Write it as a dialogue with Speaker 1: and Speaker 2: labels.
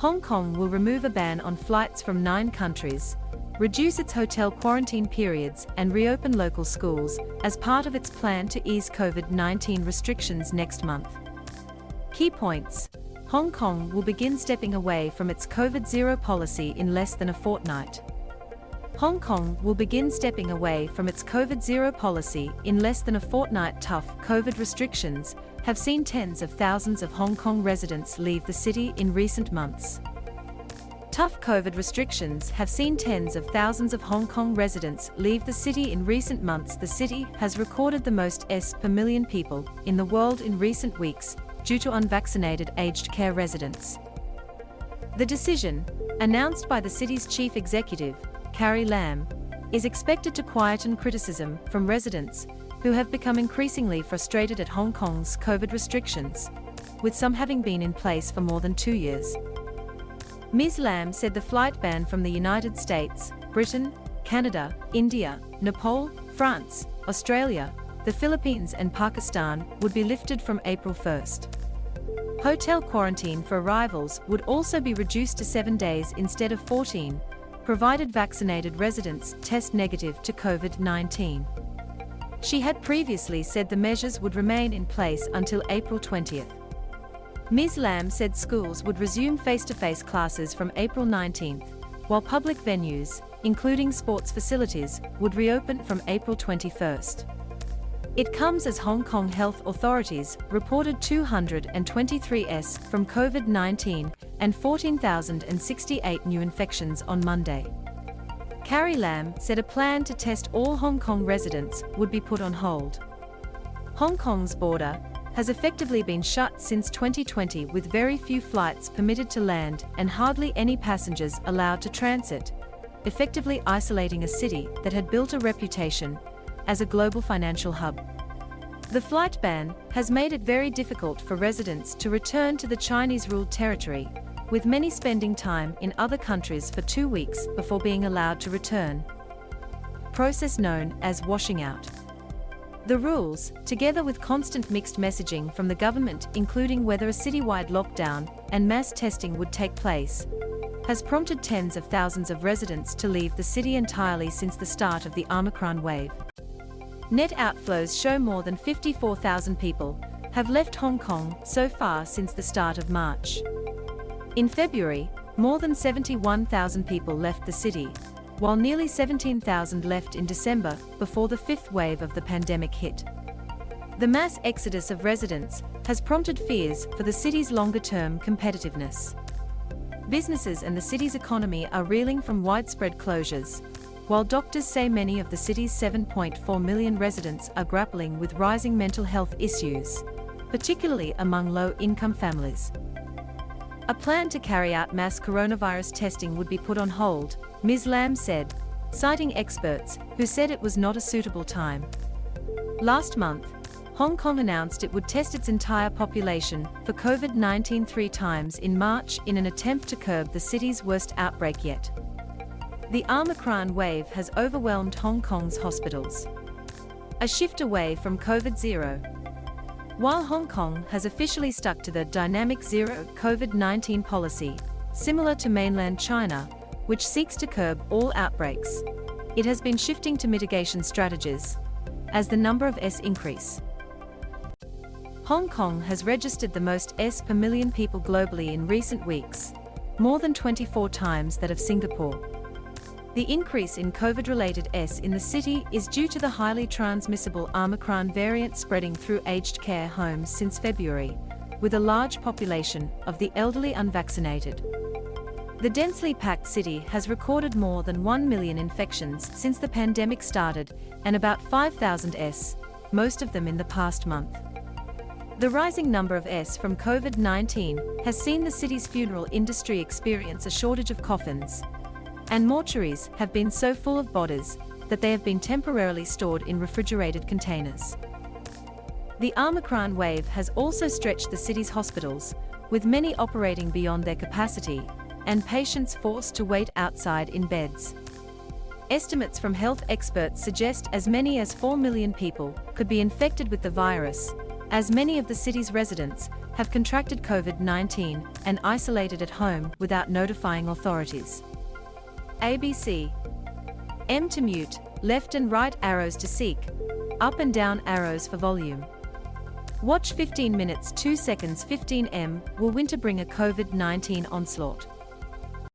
Speaker 1: Hong Kong will remove a ban on flights from 9 countries, reduce its hotel quarantine periods and reopen local schools as part of its plan to ease COVID-19 restrictions next month. Key points: Hong Kong will begin stepping away from its COVID-0 policy in less than a fortnight. Hong Kong will begin stepping away from its COVID-0 policy in less than a fortnight. Tough COVID restrictions have seen tens of thousands of Hong Kong residents leave the city in recent months. Tough COVID restrictions have seen tens of thousands of Hong Kong residents leave the city in recent months. The city has recorded the most S per million people in the world in recent weeks due to unvaccinated aged care residents. The decision, announced by the city's chief executive, Carrie Lam, is expected to quieten criticism from residents who have become increasingly frustrated at Hong Kong's COVID restrictions, with some having been in place for more than 2 years. Ms. Lam said the flight ban from the United States, Britain, Canada, India, Nepal, France, Australia, the Philippines and Pakistan would be lifted from April 1st. Hotel quarantine for arrivals would also be reduced to 7 days instead of 14, provided vaccinated residents test negative to COVID-19. She had previously said the measures would remain in place until April 20th. Ms. Lam said schools would resume face-to-face classes from April 19th, while public venues, including sports facilities, would reopen from April 21st. It comes as Hong Kong health authorities reported 223 S from COVID-19 and 14,068 new infections on Monday. Carrie Lam said a plan to test all Hong Kong residents would be put on hold. Hong Kong's border has effectively been shut since 2020, with very few flights permitted to land and hardly any passengers allowed to transit, effectively isolating a city that had built a reputation as a global financial hub. The flight ban has made it very difficult for residents to return to the Chinese-ruled territory, with many spending time in other countries for 2 weeks before being allowed to return, process known as washing out. The rules, together with constant mixed messaging from the government, including whether a citywide lockdown and mass testing would take place, has prompted tens of thousands of residents to leave the city entirely since the start of the Omicron wave. Net outflows show more than 54,000 people have left Hong Kong so far since the start of March. In February, more than 71,000 people left the city, while nearly 17,000 left in December before the 5th wave of the pandemic hit. The mass exodus of residents has prompted fears for the city's longer-term competitiveness. Businesses and the city's economy are reeling from widespread closures, while doctors say many of the city's 7.4 million residents are grappling with rising mental health issues, particularly among low-income families. A plan to carry out mass coronavirus testing would be put on hold, Ms. Lam said, citing experts who said it was not a suitable time. Last month, Hong Kong announced it would test its entire population for COVID-19 3 times in March in an attempt to curb the city's worst outbreak yet. The Omicron wave has overwhelmed Hong Kong's hospitals. A shift away from COVID-0. While Hong Kong has officially stuck to the dynamic zero COVID-19 policy, similar to mainland China, which seeks to curb all outbreaks, it has been shifting to mitigation strategies as the number of S increase. Hong Kong has registered the most S per million people globally in recent weeks, more than 24 times that of Singapore. The increase in COVID-related S in the city is due to the highly transmissible Omicron variant spreading through aged care homes since February, with a large population of the elderly unvaccinated. The densely packed city has recorded more than 1 million infections since the pandemic started and about 5,000 S, most of them in the past month. The rising number of S from COVID-19 has seen the city's funeral industry experience a shortage of coffins, and mortuaries have been so full of bodies that they have been temporarily stored in refrigerated containers. The Omicron wave has also stretched the city's hospitals, with many operating beyond their capacity, and patients forced to wait outside in beds. Estimates from health experts suggest as many as 4 million people could be infected with the virus, as many of the city's residents have contracted COVID-19 and isolated at home without notifying authorities. ABC. M to mute, left and right arrows to seek, up and down arrows for volume. Watch 15 minutes 2 seconds 15 M. Will winter bring a COVID-19 onslaught?